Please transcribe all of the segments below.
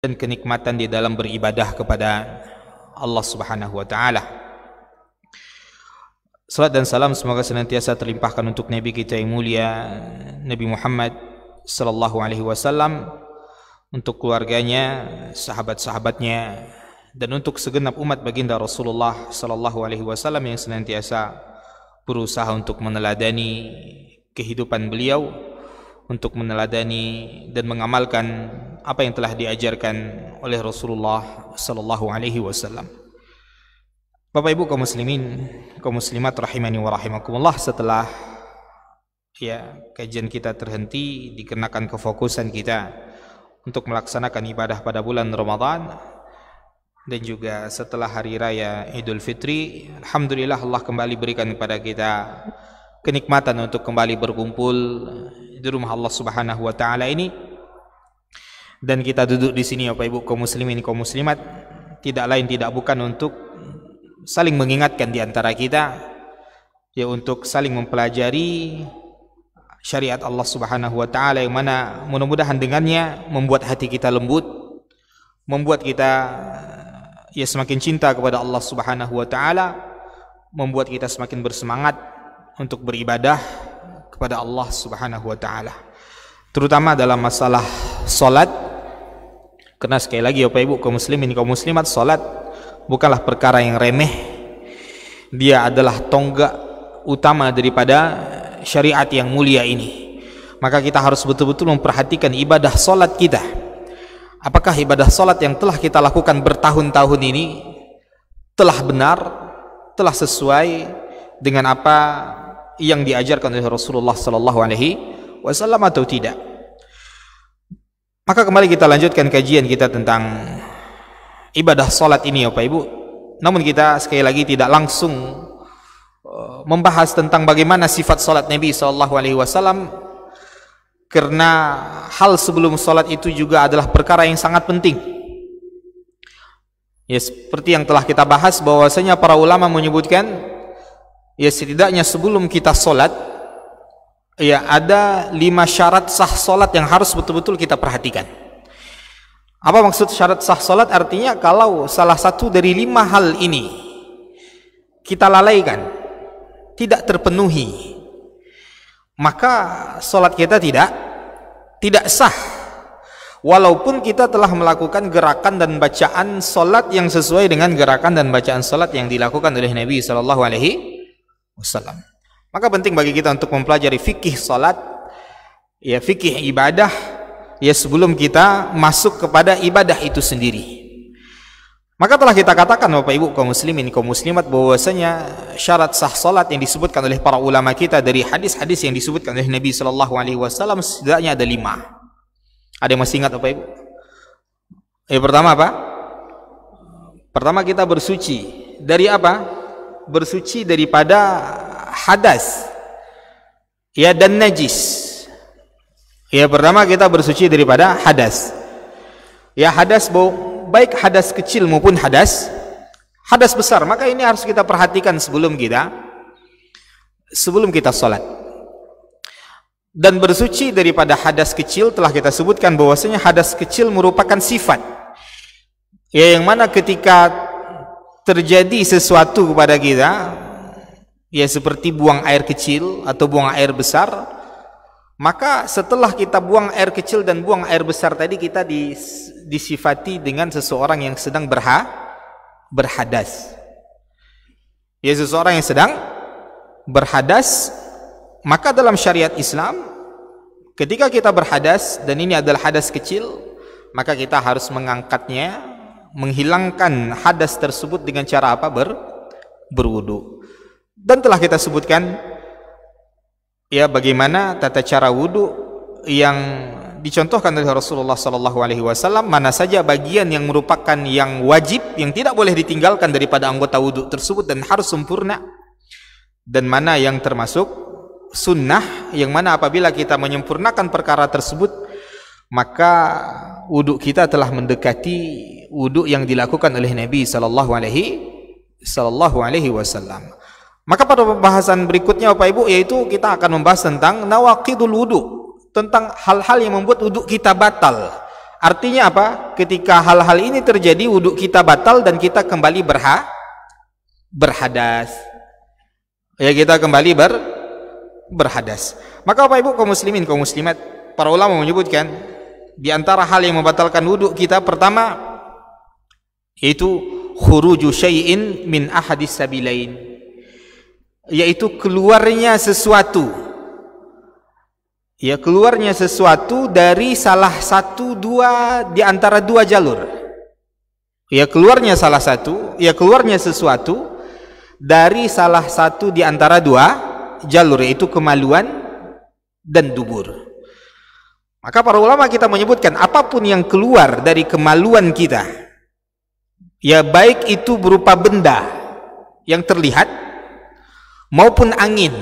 dan kenikmatan di dalam beribadah kepada Allah Subhanahu wa taala. Salat dan salam semoga senantiasa terlimpahkan untuk Nabi kita yang mulia Nabi Muhammad sallallahu alaihi wasallam, untuk keluarganya, sahabat-sahabatnya, dan untuk segenap umat baginda Rasulullah sallallahu alaihi wasallam yang senantiasa berusaha untuk meneladani kehidupan beliau, untuk meneladani dan mengamalkan apa yang telah diajarkan oleh Rasulullah sallallahu alaihi wasallam. Bapak Ibu kaum muslimin, kaum muslimat rahimani wa rahimakumullah, setelah kajian kita terhenti dikarenakan kefokusan kita untuk melaksanakan ibadah pada bulan Ramadan, dan juga setelah hari raya Idul Fitri, alhamdulillah Allah kembali berikan kepada kita kenikmatan untuk kembali berkumpul di rumah Allah Subhanahu wa taala ini, dan kita duduk di sini Bapak Ibu kaum muslimin kaum muslimat tidak lain tidak bukan untuk saling mengingatkan di antara kita, untuk saling mempelajari syariat Allah Subhanahu wa taala yang mana mudah-mudahan dengannya membuat hati kita lembut, membuat kita semakin cinta kepada Allah Subhanahu wa taala, membuat kita semakin bersemangat untuk beribadah kepada Allah Subhanahu wa taala, terutama dalam masalah salat. Karena sekali lagi Bapak Ibu kaum muslimin kaum muslimat, salat bukanlah perkara yang remeh. Dia adalah tonggak utama daripada syariat yang mulia ini. Maka kita harus betul-betul memperhatikan ibadah salat kita. Apakah ibadah salat yang telah kita lakukan bertahun-tahun ini telah benar, telah sesuai dengan apa yang diajarkan oleh Rasulullah sallallahu alaihi wasallam atau tidak? Maka kembali kita lanjutkan kajian kita tentang ibadah salat ini Bapak Ibu. Namun kita sekali lagi tidak langsung membahas tentang bagaimana sifat salat Nabi sallallahu alaihi wasallam, karena hal sebelum salat itu juga adalah perkara yang sangat penting. Seperti yang telah kita bahas bahwasanya para ulama menyebutkan setidaknya sebelum kita salat ada 5 syarat sah salat yang harus betul-betul kita perhatikan. Apa maksud syarat sah salat? Artinya kalau salah satu dari 5 hal ini kita lalaikan, tidak terpenuhi, maka salat kita tidak sah, walaupun kita telah melakukan gerakan dan bacaan salat yang sesuai dengan gerakan dan bacaan salat yang dilakukan oleh Nabi sallallahu alaihi wasallam. Maka penting bagi kita untuk mempelajari fikih salat, fikih ibadah, sebelum kita masuk kepada ibadah itu sendiri. Maka telah kita katakan Bapak Ibu kaum muslimin kaum muslimat bahwasanya syarat sah salat yang disebutkan oleh para ulama kita dari hadis-hadis yang disebutkan oleh Nabi sallallahu alaihi wasallam setidaknya ada 5. Ada yang masih ingat Bapak Ibu? Pertama apa? Pertama kita bersuci dari apa? Bersuci daripada hadas dan najis. Pertama kita bersuci daripada hadas. Hadas baik hadas kecil maupun hadas besar. Maka ini harus kita perhatikan sebelum kita salat. Dan bersuci daripada hadas kecil telah kita sebutkan bahwasanya hadas kecil merupakan sifat yang mana ketika terjadi sesuatu kepada kita, seperti buang air kecil atau buang air besar, maka setelah kita buang air kecil dan buang air besar tadi, kita disifati dengan seseorang yang sedang berhadas. Seseorang yang sedang berhadas. Maka dalam syariat Islam, ketika kita berhadas dan ini adalah hadas kecil, maka kita harus mengangkatnya, menghilangkan hadas tersebut dengan cara apa? Berwudu. Dan telah kita sebutkan bagaimana tata cara wudu yang dicontohkan oleh Rasulullah sallallahu alaihi wasallam, mana saja bagian yang merupakan yang wajib yang tidak boleh ditinggalkan daripada anggota wudu tersebut dan harus sempurna, dan mana yang termasuk sunnah yang mana apabila kita menyempurnakan perkara tersebut maka wudu kita telah mendekati wudu yang dilakukan oleh Nabi sallallahu alaihi wasallam. Maka pada pembahasan berikutnya Bapak Ibu, yaitu kita akan membahas tentang nawaqidul wudu, tentang hal-hal yang membuat wudu kita batal. Artinya apa? Ketika hal-hal ini terjadi, wudhu kita batal dan kita kembali berhadas. Ya, kita kembali berhadas. Maka Bapak Ibu kaum muslimin, kaum muslimat, para ulama menyebutkan di antara hal yang membatalkan wudhu kita, pertama yaitu khuruju syai'in min ahadis sabilain, yaitu keluarnya sesuatu, ya, keluarnya sesuatu dari salah satu di antara dua jalur. Ya, keluarnya keluarnya sesuatu dari salah satu di antara dua jalur, yaitu kemaluan dan dubur. Maka para ulama kita menyebutkan apapun yang keluar dari kemaluan kita, ya, baik itu berupa benda yang terlihat maupun angin,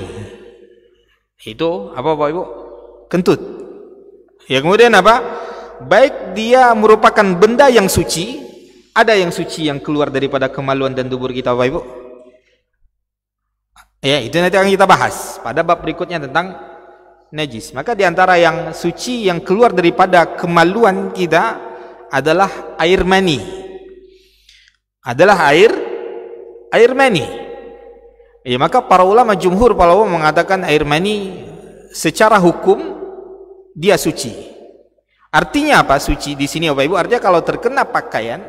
itu apa Bapak Ibu? Kentut. Ya, kemudian apa? Baik dia merupakan benda yang suci, ada yang suci yang keluar daripada kemaluan dan dubur kita Bapak Ibu. Ya, itu nanti akan kita bahas pada bab berikutnya tentang najis. Maka di antara yang suci yang keluar daripada kemaluan kita adalah air mani. Adalah air mani. Ya, maka para ulama jumhur mengatakan air mani secara hukum dia suci. Artinya apa suci di sini Bapak Ibu? Artinya kalau terkena pakaian,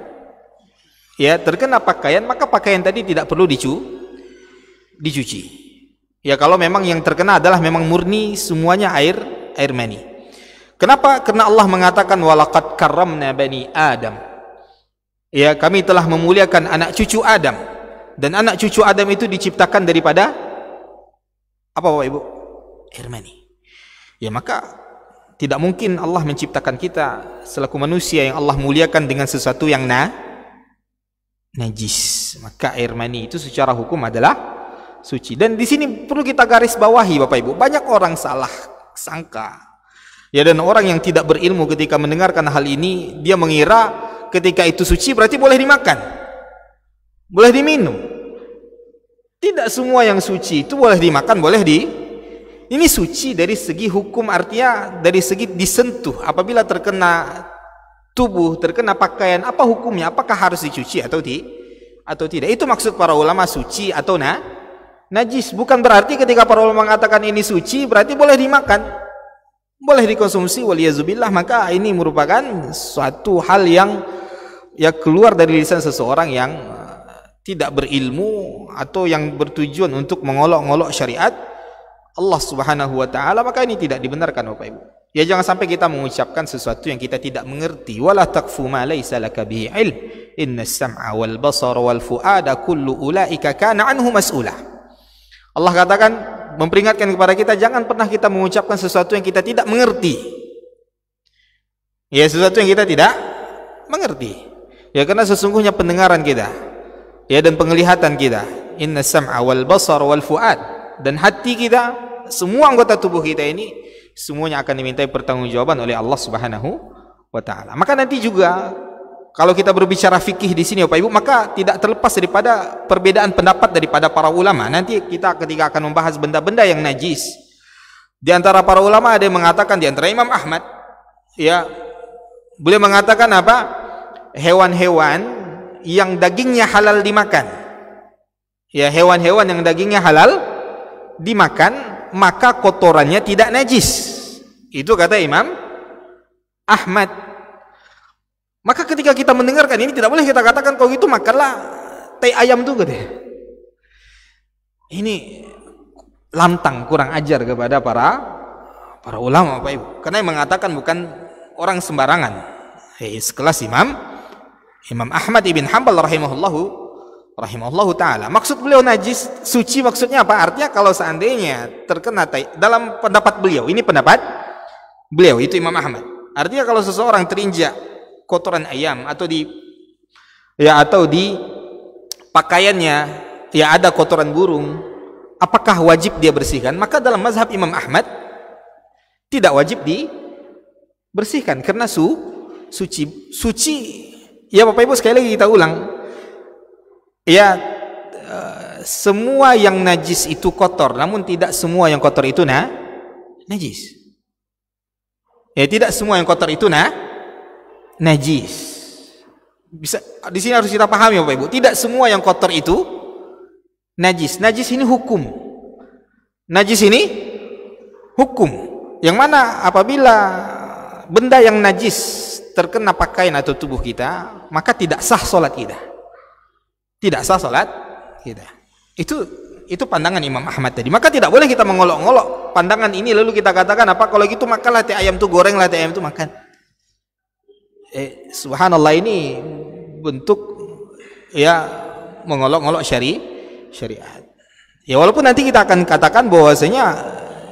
ya, terkena pakaian, maka pakaian tadi tidak perlu dicuci. Ya, kalau memang yang terkena adalah memang murni semuanya air mani. Kenapa? Karena Allah mengatakan walaqad karramna bani Adam. Ya, kami telah memuliakan anak cucu Adam, dan anak cucu Adam itu diciptakan daripada apa Bapak Ibu? Air mani. Ya, maka tidak mungkin Allah menciptakan kita selaku manusia yang Allah muliakan dengan sesuatu yang najis. Maka air mani itu secara hukum adalah suci. Dan di sini perlu kita garis bawahi Bapak Ibu, banyak orang salah sangka, ya, dan orang yang tidak berilmu ketika mendengarkan hal ini, dia mengira ketika itu suci berarti boleh dimakan, boleh diminum. Tidak semua yang suci itu boleh dimakan, ini suci dari segi hukum, artinya dari segi disentuh. Apabila terkena tubuh, terkena pakaian, apa hukumnya? Apakah harus dicuci atau tidak? Itu maksud para ulama suci atau najis. Bukan berarti ketika para ulama mengatakan ini suci berarti boleh dimakan, boleh dikonsumsi, waliyazubillah. Maka ini merupakan suatu hal yang keluar dari lisan seseorang yang tidak berilmu atau yang bertujuan untuk mengolok-olok syariat Allah Subhanahu wa taala. Maka ini tidak dibenarkan Bapak Ibu. Ya, jangan sampai kita mengucapkan sesuatu yang kita tidak mengerti. Wala taqfu ma laysa laka bihi ilm, innas sam'a wal basara wal fuada kullu ulaika kana anhu mas'ula. Allah katakan, memperingatkan kepada kita, jangan pernah kita mengucapkan sesuatu yang kita tidak mengerti. Ya, sesuatu yang kita tidak mengerti. Ya, karena sesungguhnya pendengaran kita, ya, dan penglihatan kita, inna sam'a wal basar wal fuad, dan hati kita, semua anggota tubuh kita ini semuanya akan dimintai pertanggungjawaban oleh Allah Subhanahu wa taala. Maka nanti juga kalau kita berbicara fikih di sini Bapak Ibu, maka tidak terlepas daripada perbedaan pendapat daripada para ulama. Nanti kita ketika akan membahas benda-benda yang najis, di antara para ulama ada yang mengatakan, di antara Imam Ahmad, ya, beliau mengatakan apa? Hewan-hewan yang dagingnya halal dimakan. Ya, hewan-hewan yang dagingnya halal dimakan, maka kotorannya tidak najis. Itu kata Imam Ahmad. Maka ketika kita mendengarkan ini, tidak boleh kita katakan kalau gitu makanlah tai ayam tuh gitu. Ini lantang, kurang ajar kepada para ulama Bapak Ibu. Karena yang mengatakan bukan orang sembarangan. Sekelas Imam Ahmad ibn Hanbal rahimahullahu taala. Maksud beliau najis suci maksudnya apa? Artinya kalau seandainya terkena tai, dalam pendapat beliau, ini pendapat beliau itu Imam Ahmad. Artinya kalau seseorang terinjak kotoran ayam atau di pakaiannya ya ada kotoran burung, apakah wajib dia bersihkan? Maka dalam mazhab Imam Ahmad tidak wajib dibersihkan karena suci. Ya Bapak Ibu, sekali lagi kita ulang, ya, semua yang najis itu kotor, namun tidak semua yang kotor itu najis. Ya, tidak semua yang kotor itu najis. Bisa di sini harus kita pahami Bapak Ibu, tidak semua yang kotor itu najis. Najis ini hukum. Najis ini hukum. Yang mana apabila benda yang najis terkena pakaian atau tubuh kita, maka tidak sah salat kita. Tidak sah salat kita. Itu pandangan Imam Ahmad tadi. Maka tidak boleh kita mengolok-olok pandangan ini lalu kita katakan apa kalau gitu makanlah teh ayam itu, gorenglah teh ayam itu, makan. Subhanallah, ini bentuk ya mengolok-olok syariat. Ya walaupun nanti kita akan katakan bahwasanya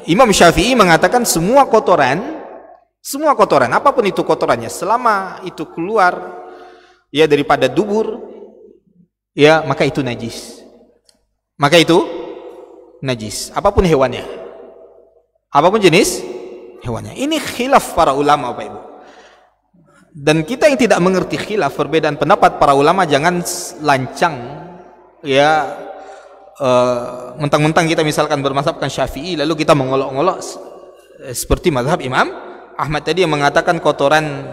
Imam Syafi'i mengatakan semua kotoran apapun itu kotorannya, selama itu keluar ya daripada dubur, ya maka itu najis. Maka itu najis, apapun hewannya, apapun jenis hewannya. Ini khilaf para ulama Bapak Ibu. Dan kita yang tidak mengerti khilaf, perbedaan pendapat para ulama, jangan lancang ya mentang-mentang kita misalkan bermazhabkan Syafi'i lalu kita mengolok-olok seperti mazhab Imam Ahmad tadi yang mengatakan kotoran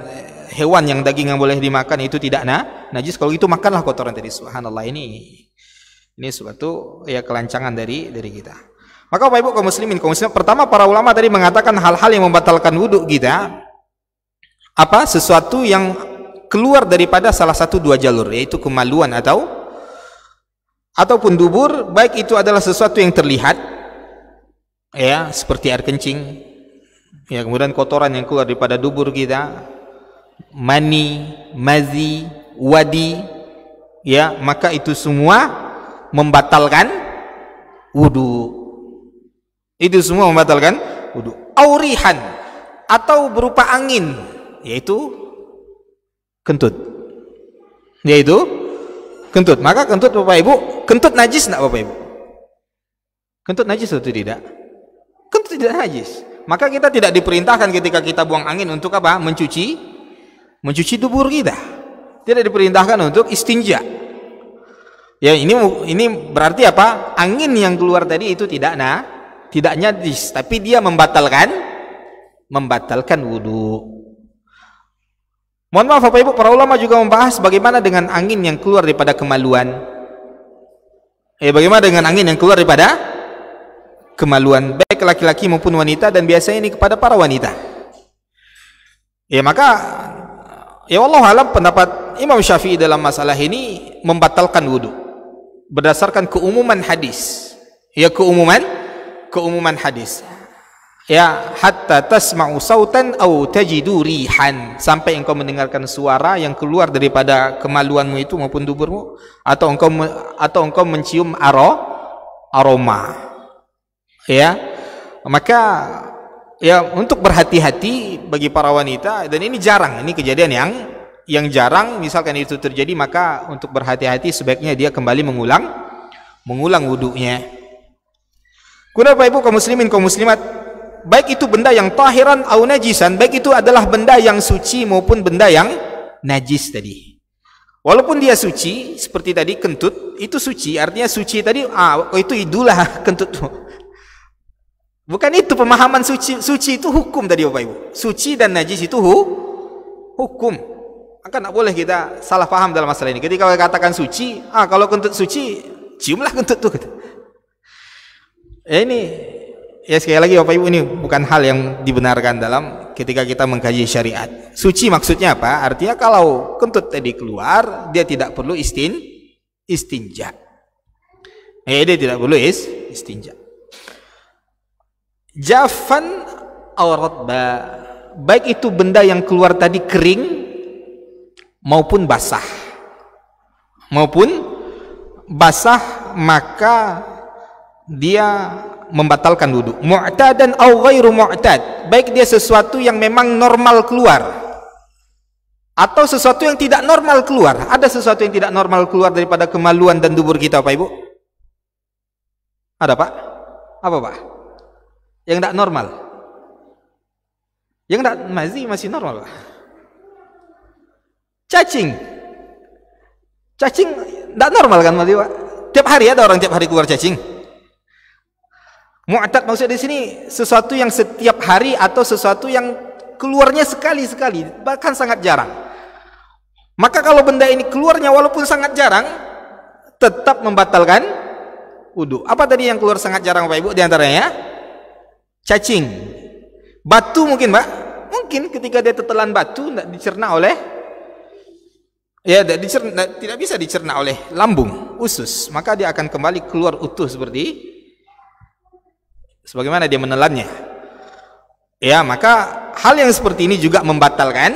hewan yang daging yang boleh dimakan itu tidak najis, kalau itu makanlah kotoran tadi. Subhanallah, ini suatu ya kelancangan dari kita. Maka Bapak Ibu kaum muslimin, pertama para ulama tadi mengatakan hal-hal yang membatalkan wudu kita apa? Sesuatu yang keluar daripada salah satu dua jalur, yaitu kemaluan ataupun dubur, baik itu adalah sesuatu yang terlihat ya seperti air kencing, ya kemudian kotoran yang keluar daripada dubur kita, mani, mazi, wadi, ya maka itu semua membatalkan wudu. Itu semua membatalkan wudu. Aurihan, atau berupa angin, yaitu kentut. Maka kentut Bapak Ibu, kentut najis enggak Bapak Ibu? Kentut najis atau tidak? Kentut tidak najis. Maka kita tidak diperintahkan ketika kita buang angin untuk apa? Mencuci dubur kita. Tidak diperintahkan untuk istinja. Ya ini berarti apa? Angin yang keluar tadi itu tidak najis, tapi dia membatalkan wudu. Mohon maaf Bapak Ibu, para ulama juga membahas bagaimana dengan angin yang keluar daripada kemaluan. Bagaimana dengan angin yang keluar daripada kemaluan, baik laki-laki maupun wanita, dan biasanya ini kepada para wanita. Ya maka ya wallahu alam, pendapat Imam Syafi'i dalam masalah ini membatalkan wudu berdasarkan keumuman hadis. Ya keumuman hadis. Ya hatta tasma'u sautan au tajidu rihan, sampai engkau mendengarkan suara yang keluar daripada kemaluanmu itu maupun duburmu, atau engkau mencium aroma. Ya maka ya untuk berhati-hati bagi para wanita, dan ini jarang, ini kejadian yang jarang misalkan itu terjadi, maka untuk berhati-hati sebaiknya dia kembali mengulang wudunya. Kemudian Bapak Ibu kaum muslimin kaum muslimat, baik itu benda yang tahiran au najisan, baik itu adalah benda yang suci maupun benda yang najis tadi. Walaupun dia suci, seperti tadi kentut itu suci, artinya suci tadi itu idulah kentut. Bukan itu pemahaman suci. Suci itu hukum tadi Bapak Ibu. Suci dan najis itu hukum. Maka tidak boleh kita salah paham dalam masalah ini. Ketika kita katakan suci, kalau kentut suci, ciumlah kentut itu. Ini ya sekali lagi Bapak Ibu, ini bukan hal yang dibenarkan dalam ketika kita mengkaji syariat. Suci maksudnya apa? Artinya kalau kentut tadi keluar, dia tidak perlu istinja. Dia tidak perlu istinja. Jafan aw ratba, baik itu benda yang keluar tadi kering maupun basah. Maka dia membatalkan wudu. Mu'tadan aw ghairu mu'tad, baik dia sesuatu yang memang normal keluar atau sesuatu yang tidak normal keluar. Ada sesuatu yang tidak normal keluar daripada kemaluan dan dubur kita Pak Ibu? Ada Pak? Apa Pak? Yang tidak normal? Yang tidak masih normal Pak? Cacing tidak normal kan Pak? Tiap hari ada orang tiap hari keluar cacing. Mu'tad maksudnya di sini sesuatu yang setiap hari atau sesuatu yang keluarnya sekali-sekali, bahkan sangat jarang. Maka kalau benda ini keluarnya walaupun sangat jarang, tetap membatalkan wudu. Apa tadi yang keluar sangat jarang Bapak Ibu? Di antaranya cacing. Batu mungkin Mbak? Mungkin ketika dia tetelan batu tidak dicerna oleh tidak bisa dicerna oleh lambung, usus, maka dia akan kembali keluar utuh sebagaimana dia menelannya. Ya, maka hal yang seperti ini juga membatalkan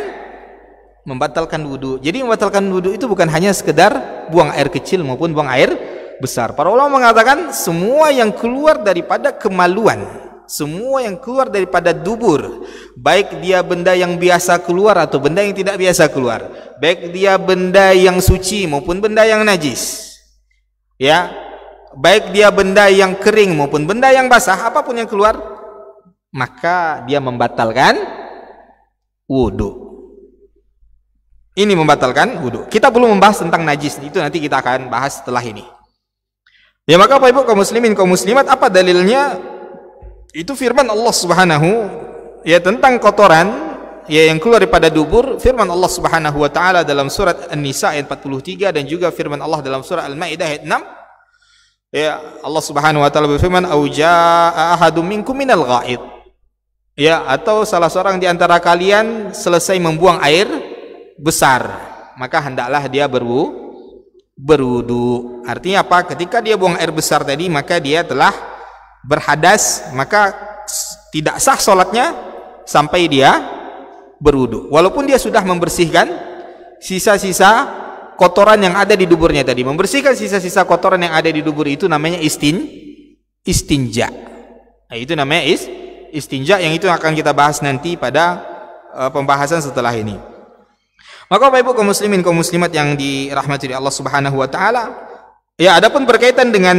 wudu. Jadi membatalkan wudu itu bukan hanya sekedar buang air kecil maupun buang air besar. Para ulama mengatakan semua yang keluar daripada kemaluan, semua yang keluar daripada dubur, baik dia benda yang biasa keluar atau benda yang tidak biasa keluar, baik dia benda yang suci maupun benda yang najis, ya, baik dia benda yang kering maupun benda yang basah, apapun yang keluar, maka dia membatalkan wudu. Ini membatalkan wudu. Kita belum membahas tentang najis, itu nanti kita akan bahas setelah ini. Ya, maka Bapak Ibu kaum muslimin kaum muslimat, apa dalilnya? Itu firman Allah Subhanahu ya tentang kotoran ya yang keluar daripada dubur. Firman Allah Subhanahu wa taala dalam surat An-Nisa ayat 43 dan juga firman Allah dalam surah Al-Maidah ayat 6. Ya, Allah Subhanahu wa taala berfirman, "Au jaa'a ahadum minkum minal ghaid." Ya, atau salah seorang di antara kalian selesai membuang air besar, maka hendaklah dia berwudu. Artinya apa? Ketika dia buang air besar tadi, maka dia telah berhadas, maka tidak sah sholatnya sampai dia berwudu. Walaupun dia sudah membersihkan sisa-sisa kotoran yang ada di duburnya tadi. Membersihkan sisa-sisa kotoran yang ada di dubur itu namanya istinja. Nah, itu namanya istinja, yang itu akan kita bahas nanti pada pembahasan setelah ini. Maka Bapak Ibu kaum muslimin kaum muslimat yang dirahmati Allah Subhanahu wa taala, ya, adapun berkaitan dengan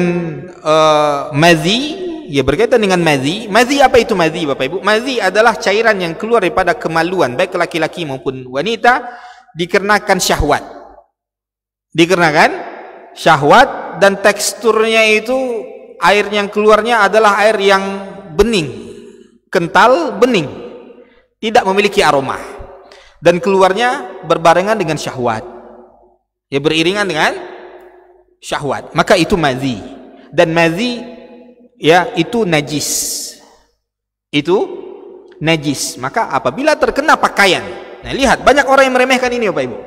madhi, ya, berkaitan dengan madhi. Madhi, apa itu madhi Bapak Ibu? Madhi adalah cairan yang keluar daripada kemaluan baik laki-laki maupun wanita dikarenakan syahwat. Dikarenakan syahwat, dan teksturnya itu air yang keluarnya adalah air yang bening, kental, bening, tidak memiliki aroma, dan keluarnya berbarengan dengan syahwat, ya, beriringan dengan syahwat, maka itu madhi. Dan madhi, ya, itu najis. Itu najis. Maka apabila terkena pakaian, nah lihat banyak orang yang meremehkan ini Bapak Ibu.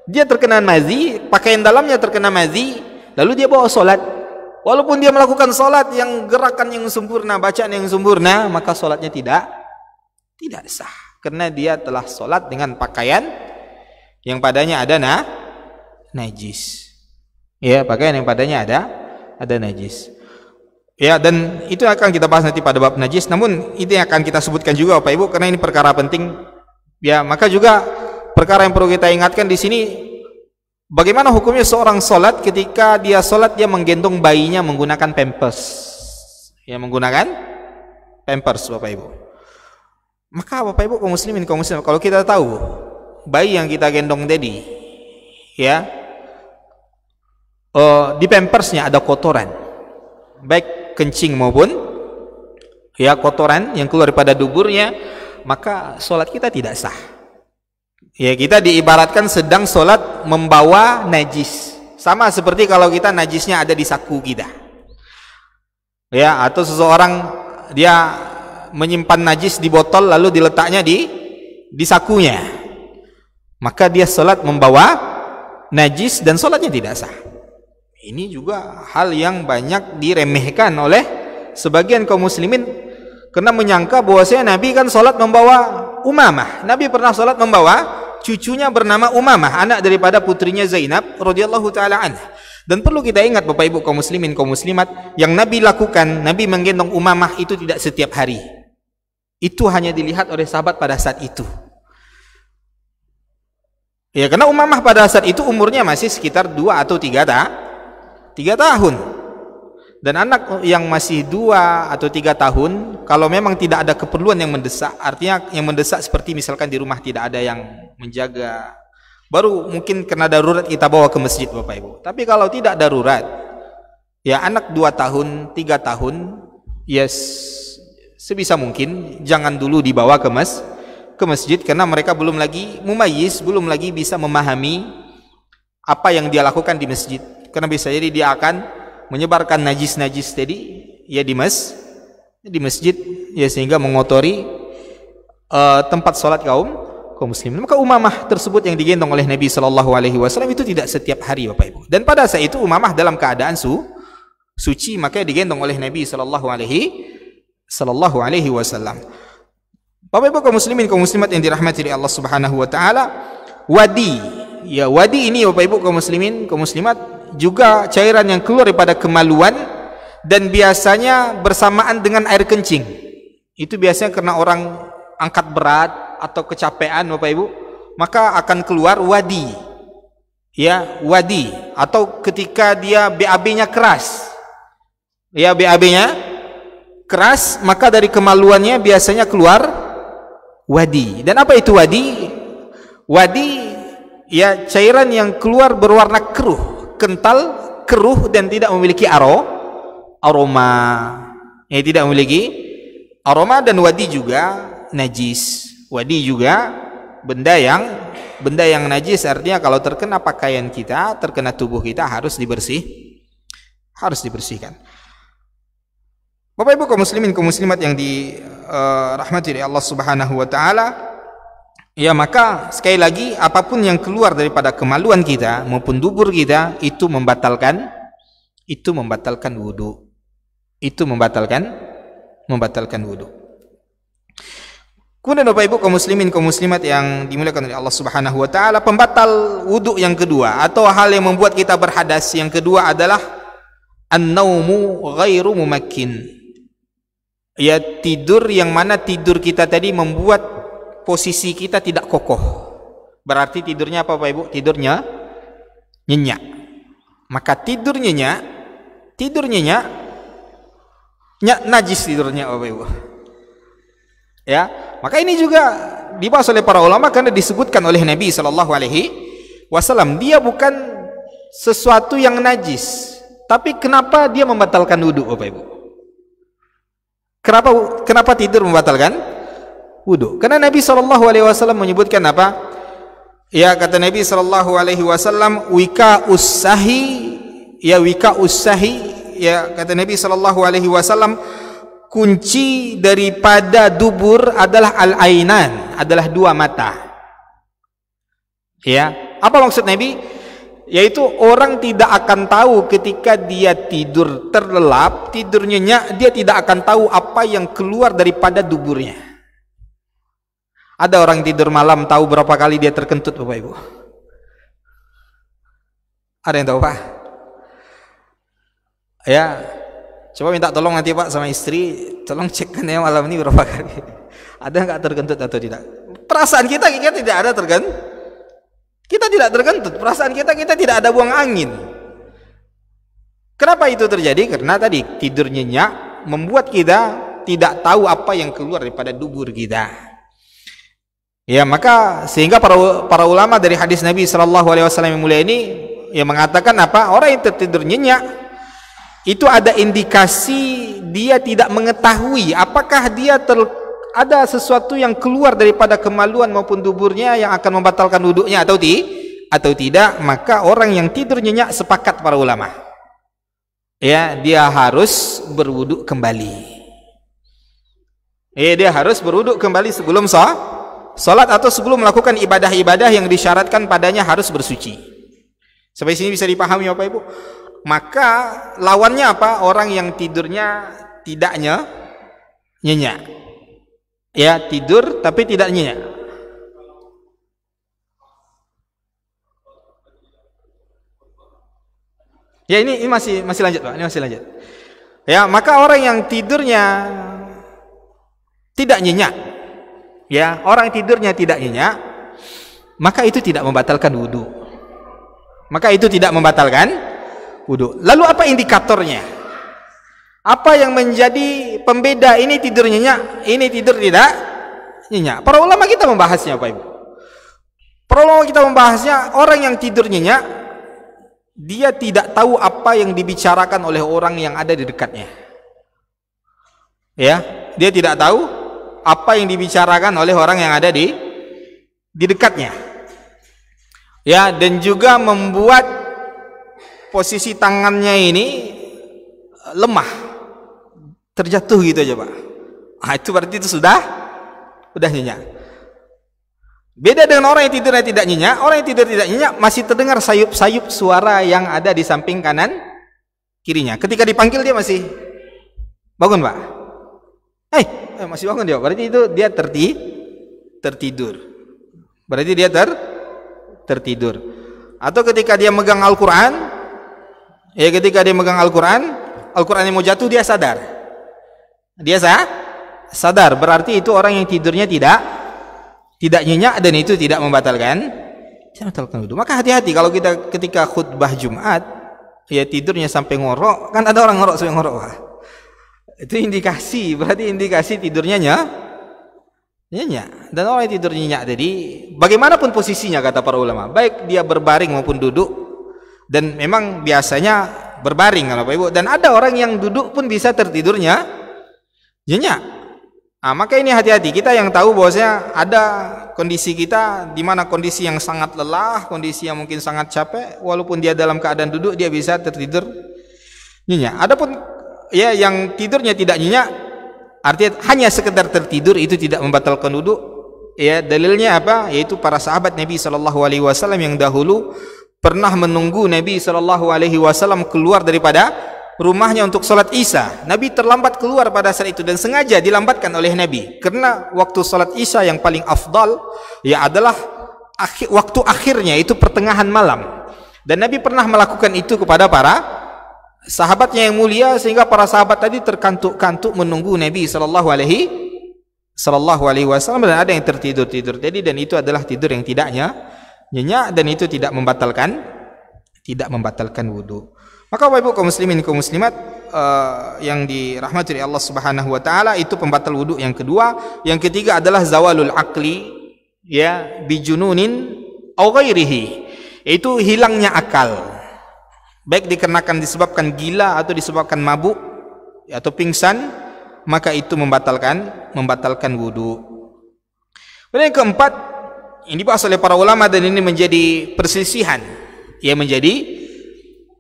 Dia terkena madhi, pakaian dalamnya terkena madhi, lalu dia bawa solat. Walaupun dia melakukan solat yang gerakan yang sempurna, bacaan yang sempurna, maka solatnya tidak sah, karena dia telah solat dengan pakaian yang padanya ada najis. Ya, pakaian yang padanya ada najis. Ya, dan itu akan kita bahas nanti pada bab najis. Namun ini akan kita sebutkan juga Bapak Ibu karena ini perkara penting. Ya, maka juga perkara yang perlu kita ingatkan di sini, bagaimana hukumnya seorang solat ketika dia solat dia menggendong bayinya menggunakan pampers. Ya, menggunakan pampers Bapak Ibu. Maka Bapak Ibu kaum muslimin kaum muslimat, kalau kita tahu bayi yang kita gendong tadi, ya, di pampersnya ada kotoran, baik kencing maupun, ya, kotoran yang keluar daripada duburnya, maka solat kita tidak sah. Ya, kita diibaratkan sedang solat membawa najis, sama seperti kalau kita najisnya ada di saku kita, ya, atau seseorang dia menyimpan najis di botol lalu diletaknya di sakunya, maka dia solat membawa najis dan solatnya tidak sah. Ini juga hal yang banyak diremehkan oleh sebagian kaum muslimin karena menyangka bahwasanya Nabi kan solat membawa Umamah. Nabi pernah solat membawa cucunya bernama Umamah, anak daripada putrinya Zainab radhiyallahu taala anha. Dan perlu kita ingat Bapak Ibu kaum muslimin kaum muslimat, yang Nabi lakukan, Nabi menggendong Umamah itu tidak setiap hari. Itu hanya dilihat oleh sahabat pada saat itu. Ya, karena Umamah pada saat itu umurnya masih sekitar 2 atau 3 tahun. Dan anak yang masih 2 atau 3 tahun, kalau memang tidak ada keperluan yang mendesak, artinya yang mendesak seperti misalkan di rumah tidak ada yang menjaga, baru mungkin kena darurat kita bawa ke masjid Bapak Ibu. Tapi kalau tidak darurat, ya anak 2 tahun, 3 tahun, yes, sebisa mungkin jangan dulu dibawa ke masjid, karena mereka belum lagi mumayyiz, belum lagi bisa memahami apa yang dia lakukan di masjid. Karena bisa jadi dia akan menyebarkan najis-najis tadi ya di masjid ya, sehingga mengotori tempat sholat kaum muslimin. Maka Umamah tersebut yang digendong oleh Nabi Shallallahu Alaihi Wasallam itu tidak setiap hari, Bapak Ibu. Dan pada saat itu Umamah dalam keadaan suci, makanya digendong oleh Nabi Shallallahu Alaihi Wasallam. Bapak Ibu kaum muslimin kaum muslimat yang dirahmati oleh Allah Subhanahu Wa Taala, wadi ini Bapak Ibu kaum muslimin kaum muslimat juga cairan yang keluar daripada kemaluan, dan biasanya bersamaan dengan air kencing. Itu biasanya karena orang angkat berat atau kecapean Bapak Ibu, maka akan keluar wadi. Ya, wadi. Atau ketika dia BAB-nya keras. Ya, BAB-nya keras, maka dari kemaluannya biasanya keluar wadi. Dan apa itu wadi? Wadi ya cairan yang keluar berwarna keruh, kental, keruh, dan tidak memiliki aroma. Ya, tidak memiliki aroma. Dan wadi juga najis. Wadi juga benda yang najis, artinya kalau terkena pakaian kita, terkena tubuh kita harus dibersihkan. Bapak Ibu kaum muslimin kaum muslimat yang dirahmati oleh Allah Subhanahu Wa Taala, ya maka sekali lagi apapun yang keluar daripada kemaluan kita maupun dubur kita itu membatalkan wudu. Itu membatalkan wudu. Kemudian Bapak Ibu kaum muslimin kaum muslimat yang dimuliakan oleh Allah Subhanahu Wa Taala, pembatal wudu yang kedua atau hal yang membuat kita berhadas yang kedua adalah an-naumu ghairu mumakkin. Ya, tidur yang mana tidur kita tadi membuat posisi kita tidak kokoh. Berarti tidurnya apa Bapak Ibu? Tidurnya nyenyak. Maka tidur nyenyak najis tidurnya Bapak Ibu. Ya, maka ini juga dibahas oleh para ulama karena disebutkan oleh Nabi Shallallahu Alaihi Wasallam, dia bukan sesuatu yang najis, tapi kenapa dia membatalkan wudu, Bapak Ibu? Kenapa tidur membatalkan wudu? Karena Nabi Shallallahu Alaihi Wasallam menyebutkan apa? Ya, kata Nabi Shallallahu Alaihi Wasallam, wika usahi, ya kata Nabi Shallallahu Alaihi Wasallam, kunci daripada dubur adalah al-ainan, adalah dua mata. Ya, apa maksud Nabi? Yaitu orang tidak akan tahu ketika dia tidur terlelap, tidur nyenyak, dia tidak akan tahu apa yang keluar daripada duburnya. Ada orang tidur malam tahu berapa kali dia terkentut, Bapak Ibu? Ada yang tahu, Pak? Ya, coba minta tolong nanti Pak sama istri, tolong cekkan ya malam ini berapa kali. Ada nggak terkentut atau tidak? Perasaan kita tidak ada terkentut. Kita tidak terkentut. Perasaan kita tidak ada buang angin. Kenapa itu terjadi? Karena tadi tidur nyenyak membuat kita tidak tahu apa yang keluar daripada dubur kita. Ya, maka sehingga para ulama dari hadis Nabi Shallallahu Alaihi Wasallam yang mulia ini yang mengatakan apa? Orang yang tertidur nyenyak itu ada indikasi dia tidak mengetahui apakah dia ada sesuatu yang keluar daripada kemaluan maupun duburnya yang akan membatalkan wudunya atau tidak. Maka orang yang tidur nyenyak, sepakat para ulama, ya dia harus berwudu kembali. Dia harus berwudu kembali sebelum salat atau sebelum melakukan ibadah-ibadah yang disyaratkan padanya harus bersuci. Sampai sini bisa dipahami Bapak Ibu? Maka lawannya apa? Orang yang tidurnya tidak nyenyak. Ya, tidur tapi tidak nyenyak. Ya, ini masih lanjut, Pak. Ini masih lanjut. Ya, maka orang yang tidurnya tidak nyenyak, ya, orang tidurnya tidak nyenyak, maka itu tidak membatalkan wudu. Wudu. Lalu apa indikatornya? Apa yang menjadi pembeda ini tidur nyenyak, ini tidur tidak nyenyak? Para ulama kita membahasnya, Pak Ibu. Para ulama kita membahasnya, orang yang tidur nyenyak, dia tidak tahu apa yang dibicarakan oleh orang yang ada di dekatnya. Ya, dia tidak tahu apa yang dibicarakan oleh orang yang ada di dekatnya. Ya, dan juga membuat posisi tangannya ini lemah, terjatuh gitu aja Pak. Itu berarti itu sudah nyenyak. Beda dengan orang yang tidurnya tidak nyenyak. Orang yang tidur tidak nyenyak masih terdengar sayup-sayup suara yang ada di samping kanan kirinya. Ketika dipanggil dia masih bangun Pak. Masih bangun dia. Berarti itu dia tertidur. Berarti dia tertidur. Atau ketika dia megang Al-Quran, ketika dia megang Al-Quran yang mau jatuh dia sadar. Dia sadar. Berarti itu orang yang tidurnya tidak nyenyak dan itu tidak membatalkan wudu. Maka hati-hati kalau kita ketika khutbah Jumat tidurnya sampai ngorok. Kan ada orang ngorok sampai ngorok Pak. Itu berarti indikasi tidurnya nyenyak. Dan orang yang tidur nyenyak tadi bagaimanapun posisinya kata para ulama, baik dia berbaring maupun duduk, dan memang biasanya berbaring kalau Bapak Ibu, dan ada orang yang duduk pun bisa tertidurnya nyenyak. Maka ini hati-hati, kita yang tahu bahwasanya ada kondisi kita di mana kondisi yang sangat lelah, kondisi yang mungkin sangat capek, walaupun dia dalam keadaan duduk dia bisa tertidur nyenyak. Adapun yang tidurnya tidak nyenyak, artinya hanya sekedar tertidur, itu tidak membatalkan wudu. Dalilnya apa? Yaitu para sahabat Nabi SAW yang dahulu pernah menunggu Nabi SAW keluar daripada rumahnya untuk salat Isya. Nabi terlambat keluar pada saat itu dan sengaja dilambatkan oleh Nabi karena waktu salat Isya yang paling afdal adalah waktu akhirnya, itu pertengahan malam. Dan Nabi pernah melakukan itu kepada para sahabatnya yang mulia, sehingga para sahabat tadi terkantuk-kantuk menunggu Nabi sallallahu alaihi wasallam, dan ada yang tertidur tadi, dan itu adalah tidur yang tidak nyenyak dan itu tidak membatalkan wudu. Maka Bapak Ibu kaum muslimin kaum muslimat yang dirahmati oleh Allah Subhanahu wa taala, itu pembatal wudu yang kedua. Yang ketiga adalah zawalul aqli bijununin aw ghairihi, itu hilangnya akal, baik dikarenakan disebabkan gila atau disebabkan mabuk atau pingsan, maka itu membatalkan wudu. Dan yang keempat, ini dibahas oleh para ulama dan ini menjadi perselisihan,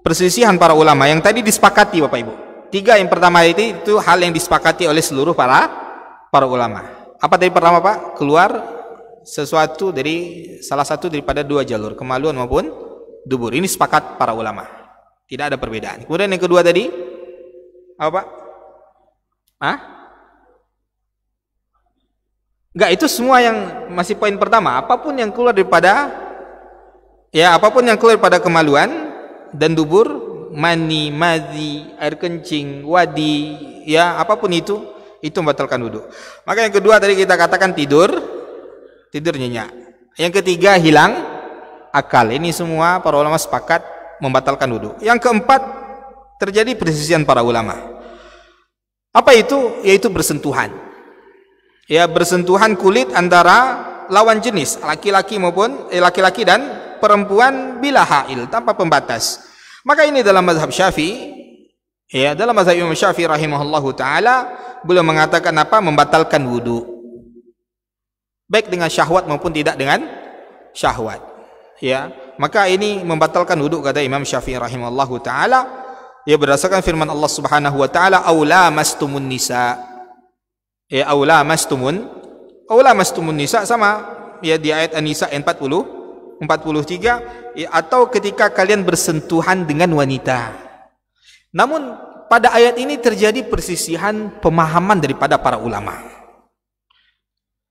perselisihan para ulama yang tadi disepakati Bapak Ibu. Tiga yang pertama itu hal yang disepakati oleh seluruh para ulama. Apa tadi pertama Pak? Keluar sesuatu dari salah satu daripada dua jalur, kemaluan maupun dubur. Ini sepakat para ulama, tidak ada perbedaan. Kemudian yang kedua tadi apa Pak? Enggak, itu semua yang masih poin pertama. Apapun yang keluar daripada kemaluan dan dubur, mani, madhi, air kencing, wadi, apapun itu membatalkan wudu. Maka yang kedua tadi kita katakan tidur nyenyak. Yang ketiga hilang akal. Ini semua para ulama sepakat membatalkan wudu. Yang keempat, terjadi perselisihan para ulama. Apa itu? Yaitu bersentuhan. Bersentuhan kulit antara lawan jenis, laki-laki dan perempuan bila hail, tanpa pembatas. Maka ini dalam mazhab Syafi'i, dalam mazhab Imam Syafi'i rahimahullahu taala, beliau mengatakan membatalkan wudu, baik dengan syahwat maupun tidak dengan syahwat. Maka ini membatalkan wudu kata Imam Syafi'i rahimahullahu taala, berdasarkan firman Allah Subhanahu wa taala, aula mastumun nisa. Aula mastumun nisa sama di ayat An-Nisa 43, atau ketika kalian bersentuhan dengan wanita. Namun pada ayat ini terjadi perselisihan pemahaman daripada para ulama.